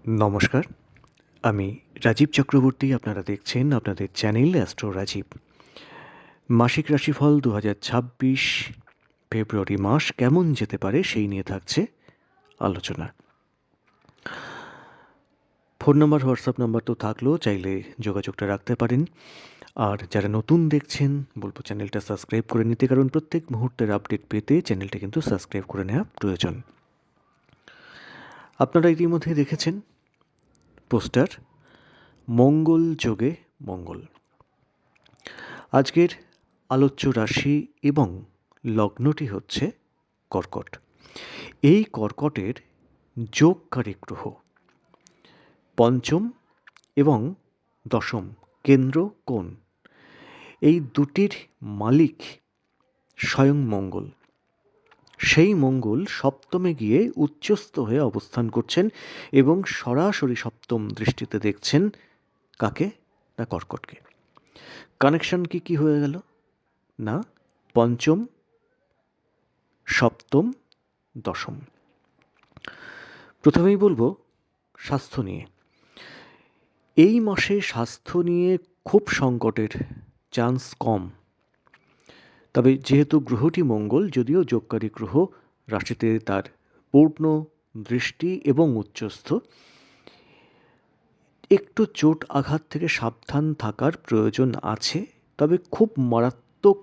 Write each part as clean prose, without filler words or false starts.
নমস্কার, আমি রাজীব চক্রবর্তী। আপনারা দেখছেন আপনাদের চ্যানেল অ্যাস্ট্রো রাজীব। মাসিক রাশিফল ২০২৬ ফেব্রুয়ারি মাস কেমন যেতে পারে সেই নিয়ে থাকছে আলোচনা। ফোন নাম্বার, হোয়াটসঅ্যাপ নাম্বার তো থাকলেও চাইলে যোগাযোগটা রাখতে পারেন। আর যারা নতুন দেখছেন বলবো চ্যানেলটা সাবস্ক্রাইব করে নিতে, কারণ প্রত্যেক মুহূর্তের আপডেট পেতে চ্যানেলটা কিন্তু সাবস্ক্রাইব করে নেওয়া প্রয়োজন। আপনারা ইতিমধ্যে দেখেছেন পোস্টার, মঙ্গল যোগে মঙ্গল। আজকের আলোচ্য রাশি এবং লগ্নটি হচ্ছে কর্কট। এই কর্কটের যোগকারী গ্রহ পঞ্চম এবং দশম কেন্দ্র কোণ, এই দুটির মালিক স্বয়ং মঙ্গল। সেই মঙ্গল সপ্তমে গিয়ে উচ্চস্থ হয়ে অবস্থান করছেন এবং সরাসরি সপ্তম দৃষ্টিতে দেখছেন কাকে? না, কর্কটকে। কানেকশন কি হয়ে গেল? না, পঞ্চম, সপ্তম, দশম। প্রথমেই বলবো স্বাস্থ্য নিয়ে। এই মাসে স্বাস্থ্য নিয়ে খুব সংকটের চান্স কম। তবে যেহেতু গ্রহটি মঙ্গল, যদিও যোগকারী গ্রহ, রাশিতে তার পূর্ণ দৃষ্টি এবং উচ্চস্থ, একটু চোট আঘাত থেকে সাবধান থাকার প্রয়োজন আছে। তবে খুব মারাত্মক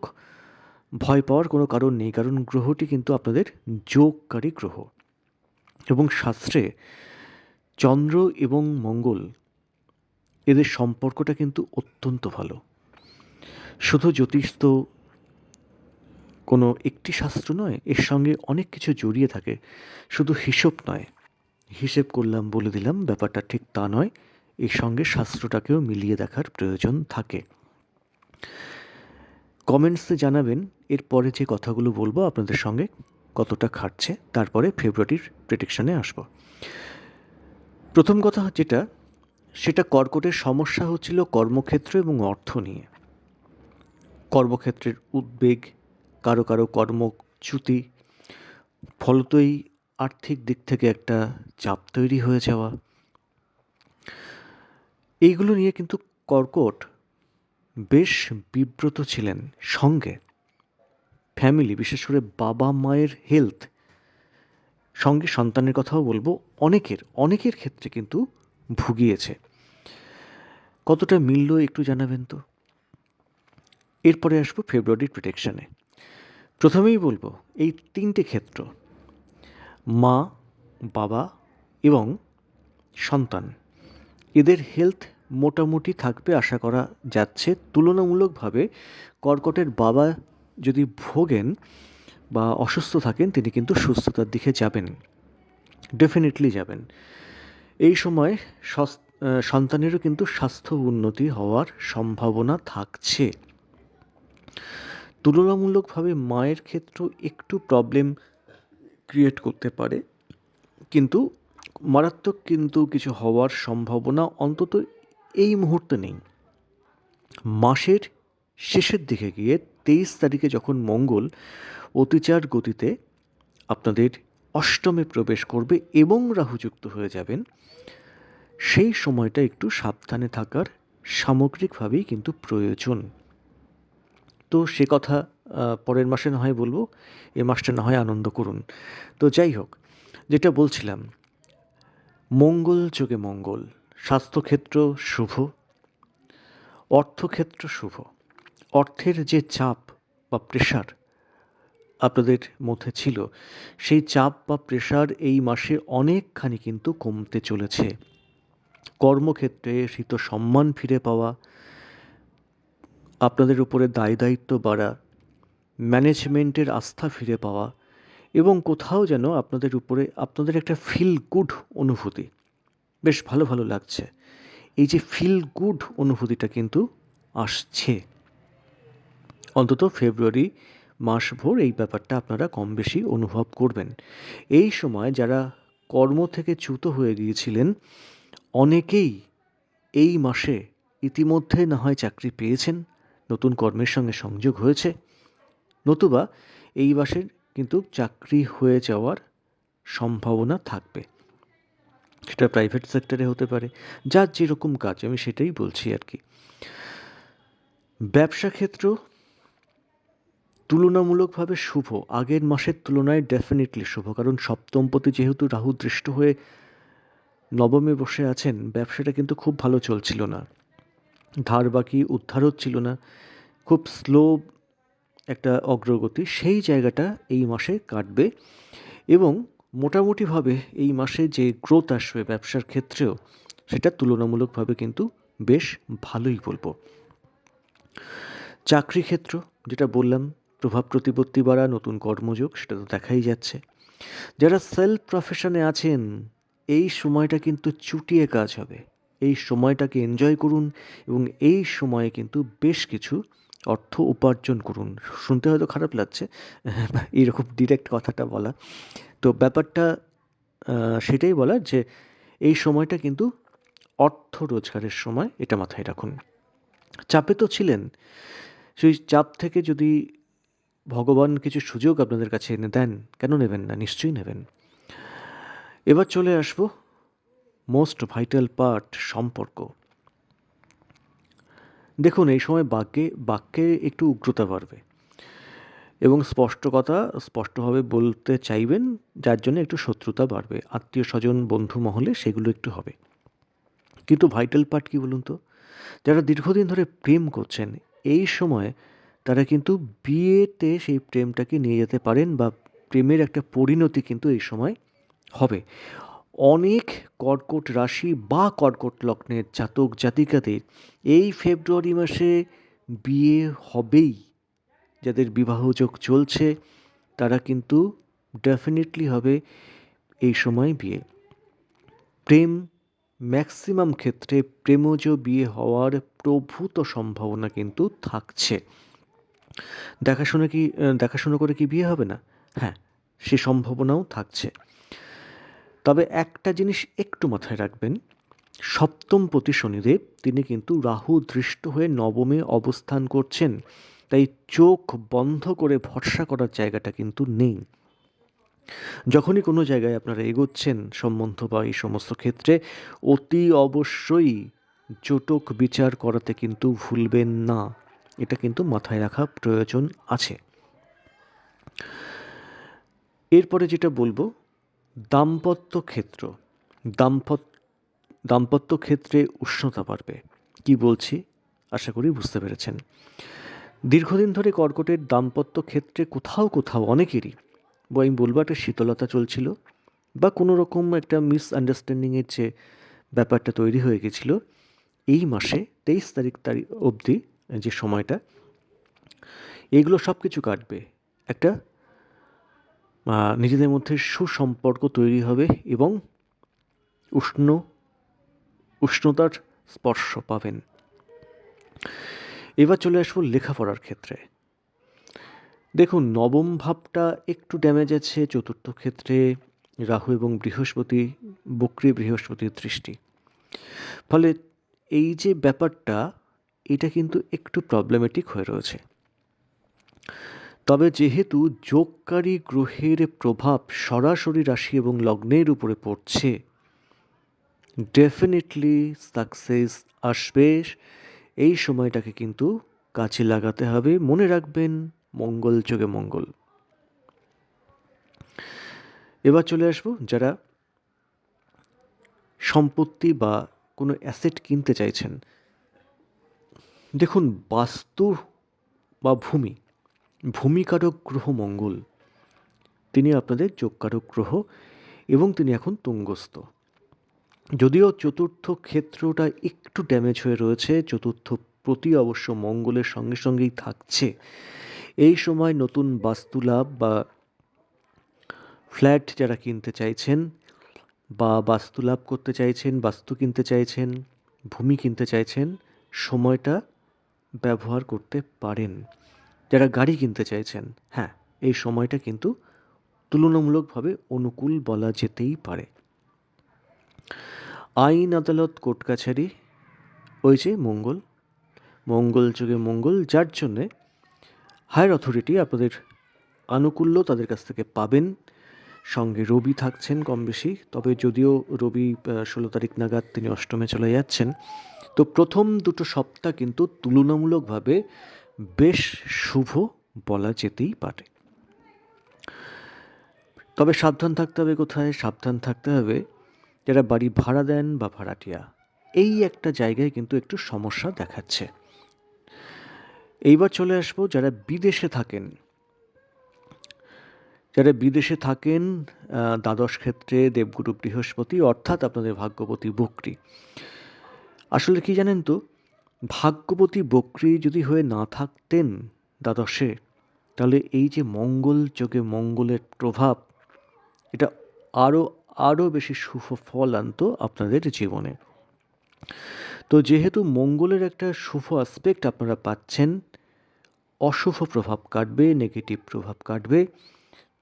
ভয় পাওয়ার কোনো কারণ নেই, কারণ গ্রহটি কিন্তু আপনাদের যোগকারী গ্রহ। এবং শাস্ত্রে চন্দ্র এবং মঙ্গল, এদের সম্পর্কটা কিন্তু অত্যন্ত ভালো। শুধু জ্যোতিষ তো কোনো একটি শাস্ত্র নয়, এর সঙ্গে অনেক কিছু জড়িয়ে থাকে। শুধু হিসেব নয়, হিসেব করলাম বলে দিলাম, ব্যাপারটা ঠিক তা নয়। এর সঙ্গে শাস্ত্রটাকেও মিলিয়ে দেখার প্রয়োজন থাকে। কমেন্টসে জানাবেন এরপরে যে কথাগুলো বলবো আপনাদের সঙ্গে কতটা খাটছে, তারপরে ফেব্রুয়ারির প্রেডিকশানে আসব। প্রথম কথা যেটা, সেটা কর্কটের সমস্যা হচ্ছিল কর্মক্ষেত্র এবং অর্থ নিয়ে। কর্মক্ষেত্রের উদ্বেগ, কারো কারো কর্মচ্যুতি, ফলতই আর্থিক দিক থেকে একটা চাপ তৈরি হয়ে যাওয়া, এইগুলো নিয়ে কিন্তু কর্কট বেশ বিব্রত ছিলেন। সঙ্গে ফ্যামিলি, বিশেষ করে বাবা মায়ের হেলথ, সঙ্গে সন্তানের কথাও বলবো, অনেকের ক্ষেত্রে কিন্তু ভুগিয়েছে। কতটা মিলল একটু জানাবেন তো। এরপরে আসবো ফেব্রুয়ারির প্রেডিকশানে। প্রথমেই বলবো এই তিনটে ক্ষেত্র, মা, বাবা এবং সন্তান, এদের হেলথ মোটামুটি থাকবে আশা করা যাচ্ছে। তুলনামূলকভাবে কর্কটের বাবা যদি ভোগেন বা অসুস্থ থাকেন, তিনি কিন্তু সুস্থতার দিকে যাবেন, ডেফিনেটলি যাবেন। এই সময় সন্তানেরও কিন্তু স্বাস্থ্য উন্নতি হওয়ার সম্ভাবনা থাকছে। তুলনামূলকভাবে মায়ের ক্ষেত্রেও একটু প্রবলেম ক্রিয়েট করতে পারে, কিন্তু মারাত্মক কিন্তু কিছু হওয়ার সম্ভাবনা অন্তত এই মুহূর্তে নেই। মাসের শেষের দিকে গিয়ে 23 তারিখে যখন মঙ্গল অতিচার গতিতে আপনাদের অষ্টমে প্রবেশ করবে এবং রাহু যুক্ত হয়ে যাবেন, সেই সময়টা একটু সাবধানে থাকার সামগ্রিকভাবেই কিন্তু প্রয়োজন। তো সে কথা পরের মাসে না হয় বলবো, এ মাসটা না হয় আনন্দ করুন। তো যাই হোক, যেটা বলছিলাম, মঙ্গল যোগে মঙ্গল, স্বাস্থ্যক্ষেত্র শুভ, অর্থক্ষেত্র শুভ। অর্থের যে চাপ বা প্রেশার আপনাদের মধ্যে ছিল, সেই চাপ বা প্রেশার এই মাসে অনেকখানি কিন্তু কমতে চলেছে। কর্মক্ষেত্রে হৃত সম্মান ফিরে পাওয়া, আপনাদের উপরে দায়িত্ব বাড়া, ম্যানেজমেন্টের আস্থা ফিরে পাওয়া, এবং কোথাও যেন আপনাদের উপরে আপনাদের একটা ফিল গুড অনুভূতি, বেশ ভালো ভালো লাগছে। এই যে ফিল গুড অনুভূতিটা কিন্তু আসছে। অন্তত ফেব্রুয়ারি মাসভর এই ব্যাপারটা আপনারা কম বেশি অনুভব করবেন। এই সময় যারা কর্ম থেকে চ্যুত হয়ে গিয়েছিলেন, অনেকেই এই মাসে ইতিমধ্যে না হয় চাকরি পেয়েছেন, নতুন কর্মের সঙ্গে সংযোগ হয়েছে, নতুবা এই মাসের কিন্তু চাকরি হয়ে যাওয়ার সম্ভাবনা থাকবে। সেটা প্রাইভেট সেক্টরে হতে পারে, যার যেরকম কাজ, আমি সেটাই বলছি আর কি। ব্যবসা ক্ষেত্র তুলনামূলকভাবে শুভ, আগের মাসের তুলনায় ডেফিনেটলি শুভ, কারণ সপ্তমপতি যেহেতু রাহু দৃষ্ট হয়ে নবমে বসে আছেন, ব্যবসাটা কিন্তু খুব ভালো চলছিল না, ধার বাকি উদ্ধার হচ্ছিল না, খুব স্লো একটা অগ্রগতি, সেই জায়গাটা এই মাসে কাটবে। এবং মোটামুটিভাবে এই মাসে যে গ্রোথ আসবে ব্যবসার ক্ষেত্রেও, সেটা তুলনামূলকভাবে কিন্তু বেশ ভালোই বলবো। চাকরি ক্ষেত্র, যেটা বললাম, প্রভাব প্রতিপত্তি বাড়া, নতুন কর্মযোগ, সেটা তো দেখাই যাচ্ছে। যারা সেলফ প্রফেশনে আছেন, এই সময়টা কিন্তু চুটিয়ে কাজ হবে, এই সময়টাকে এনজয় করুন এবং এই সময়ে কিন্তু বেশ কিছু অর্থ উপার্জন করুন। শুনতে হয়তো খারাপ লাগছে এরকম ডিরেক্ট কথাটা বলা, তো ব্যাপারটা সেটাই বলার যে এই সময়টা কিন্তু অর্থ রোজগারের সময়, এটা মাথায় রাখুন। চাপে তো ছিলেন, সেই চাপ থেকে যদি ভগবান কিছু সুযোগ আপনাদের কাছে এনে দেন, কেন নেবেন না, নিশ্চয়ই নেবেন। এবার চলে আসবো মোস্ট ভাইটাল পার্ট, সম্পর্ক। দেখুন, এই সময় বাক্যে একটু উগ্রতা বাড়বে এবং স্পষ্টভাবে বলতে চাইবেন, যার জন্য একটু শত্রুতা বাড়বে, আত্মীয় স্বজন বন্ধু মহলে সেগুলো একটু হবে। কিন্তু ভাইটাল পার্ট কি বলুন তো, যারা দীর্ঘদিন ধরে প্রেম করছেন, এই সময় তারা কিন্তু বিয়েতে সেই প্রেমটাকে নিয়ে যেতে পারেন, বা প্রেমের একটা পরিণতি কিন্তু এই সময় হবে। অনেক কর্কট রাশি বা কর্কট লগ্নের জাতক জাতিকাদের এই ফেব্রুয়ারি মাসে বিয়ে হবেই। যাদের বিবাহযোগ চলছে, তারা কিন্তু ডেফিনেটলি হবে এই সময় বিয়ে। প্রেম, ম্যাক্সিমাম ক্ষেত্রে প্রেমজ বিয়ে হওয়ার প্রভূত সম্ভাবনা কিন্তু থাকছে। দেখাশোনা করে কি বিয়ে হবে না? হ্যাঁ, সে সম্ভাবনাও থাকছে। তবে একটা জিনিস একটু মাথায় রাখবেন, সপ্তমপতি শনিদেব তিনি কিন্তু রাহু দৃষ্ট হয়ে নবমে অবস্থান করছেন, তাই চোখ বন্ধ করে ভরসা করার জায়গাটা কিন্তু নেই। যখনই কোনো জায়গায় আপনারা এগোচ্ছেন সম্বন্ধ বা এই সমস্ত ক্ষেত্রে, অতি অবশ্যই জটক বিচার করাতে কিন্তু ভুলবেন না, এটা কিন্তু মাথায় রাখা প্রয়োজন আছে। এরপরে যেটা বলবো, দাম্পত্য ক্ষেত্র। দাম্পত্য দাম্পত্য ক্ষেত্রে উষ্ণতা বাড়বে। কি বলছি আশা করি বুঝতে পেরেছেন। দীর্ঘদিন ধরে কর্কটের দাম্পত্য ক্ষেত্রে কোথাও কোথাও অনেকেরই, বা আমি বলবো একটা শীতলতা চলছিল, বা কোনো রকম একটা মিসআন্ডারস্ট্যান্ডিংয়ের যে ব্যাপারটা তৈরি হয়ে গেছিল, এই মাসে 23 তারিখ অবধি যে সময়টা, এইগুলো সব কিছু কাটবে। একটা নিজেদের মধ্যে সুসম্পর্ক তৈরি হবে এবং উষ্ণ উষ্ণতার স্পর্শ পাবেন। এবার চলে আসবো লেখাপড়ার ক্ষেত্রে। দেখুন, নবম ভাবটা একটু ড্যামেজ আছে, চতুর্থ ক্ষেত্রে রাহু এবং বক্রী বৃহস্পতির দৃষ্টি, ফলে এই যে ব্যাপারটা, এটা কিন্তু একটু প্রবলেমেটিক হয়ে রয়েছে। তবে যেহেতু যোগকারী গ্রহের প্রভাব সরাসরি রাশি এবং লগ্নের উপরে পড়ছে, ডেফিনেটলি সাকসেস আসবে। এই সময়টাকে কিন্তু কাজে লাগাতে হবে। মনে রাখবেন, মঙ্গল যোগে মঙ্গল। এবার চলে আসবো যারা সম্পত্তি বা কোনো অ্যাসেট কিনতে চাইছেন। দেখুন, বাস্তু বা ভূমিকারক গ্রহ মঙ্গল, তিনি আপনাদের যোগকারক গ্রহ এবং তিনি এখন তুঙ্গস্থ। যদিও চতুর্থ ক্ষেত্রটা একটু ড্যামেজ হয়ে রয়েছে, চতুর্থ প্রতি অবশ্য মঙ্গলের সঙ্গে সঙ্গেই থাকছে। এই সময় নতুন বাস্তু লাভ বা ফ্ল্যাট যারা কিনতে চাইছেন বা বাস্তু লাভ করতে চাইছেন, বাস্তু কিনতে চাইছেন, ভূমি কিনতে চাইছেন, সময়টা ব্যবহার করতে পারেন। যারা গাড়ি কিনতে চাইছেন, হ্যাঁ, এই সময়টা কিন্তু তুলনামূলকভাবে অনুকূল বলা যেতেই পারে। আইন আদালত কোর্ট কাছারি, ওই যে মঙ্গল যুগে মঙ্গল, যার জন্যে হায়ার অথরিটি আপনাদের আনুকূল্য তাদের কাছ থেকে পাবেন। সঙ্গে রবি থাকছেন কম বেশি, তবে যদিও রবি 16 তারিখ নাগাদ তিনি অষ্টমে চলে যাচ্ছেন। তো প্রথম দুটো সপ্তাহ কিন্তু তুলনামূলকভাবে বেশ শুভ বলা যেতেই পারে। তবে সাবধান থাকতে হবে কোথায়? সাবধান থাকতে হবে যারা বাড়ি ভাড়া দেন বা ভাড়াটিয়া, এই একটা জায়গায় কিন্তু একটু সমস্যা দেখাচ্ছে। এইবার চলে আসবো যারা বিদেশে থাকেন। যারা বিদেশে থাকেন, দ্বাদশ ক্ষেত্রে দেবগুরু বৃহস্পতি অর্থাৎ আপনাদের ভাগ্যপতি বক্রী। আসলে কি জানেন তো, ভাগ্যপতি বক্রী যদি হয়ে না থাকতেন দ্বাদশে, তাহলে এই যে মঙ্গল যোগে মঙ্গলের প্রভাব, এটা আরও আরও বেশি শুভ ফল আনতো আপনাদের জীবনে। তো যেহেতু মঙ্গলের একটা শুভ অ্যাসপেক্ট আপনারা পাচ্ছেন, অশুভ প্রভাব কাটবে, নেগেটিভ প্রভাব কাটবে।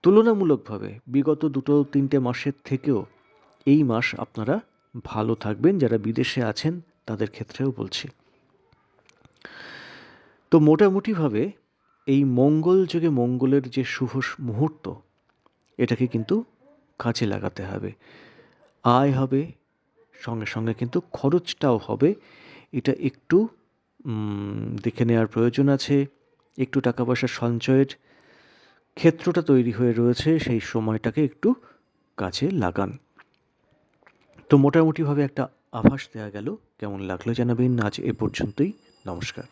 তুলনামূলকভাবে বিগত 2-3 মাসের থেকেও এই মাস আপনারা ভালো থাকবেন, যারা বিদেশে আছেন তাদের ক্ষেত্রেও বলছি। তো মোটামুটিভাবে এই মঙ্গল যোগে মঙ্গলের যে শুভ মুহূর্ত, এটাকে কিন্তু কাজে লাগাতে হবে। আয় হবে, সঙ্গে সঙ্গে কিন্তু খরচটাও হবে। এটা একটু দেখে নেওয়ার প্রয়োজন আছে। একটু টাকা পয়সা সঞ্চয়ের ক্ষেত্রটা তৈরি হয়ে রয়েছে, সেই সময়টাকে একটু কাজে লাগান। তো মোটামুটিভাবে একটা আভাস দেওয়া গেল। কেমন লাগলো জানাবেন। আজ এ পর্যন্তই। নমস্কার।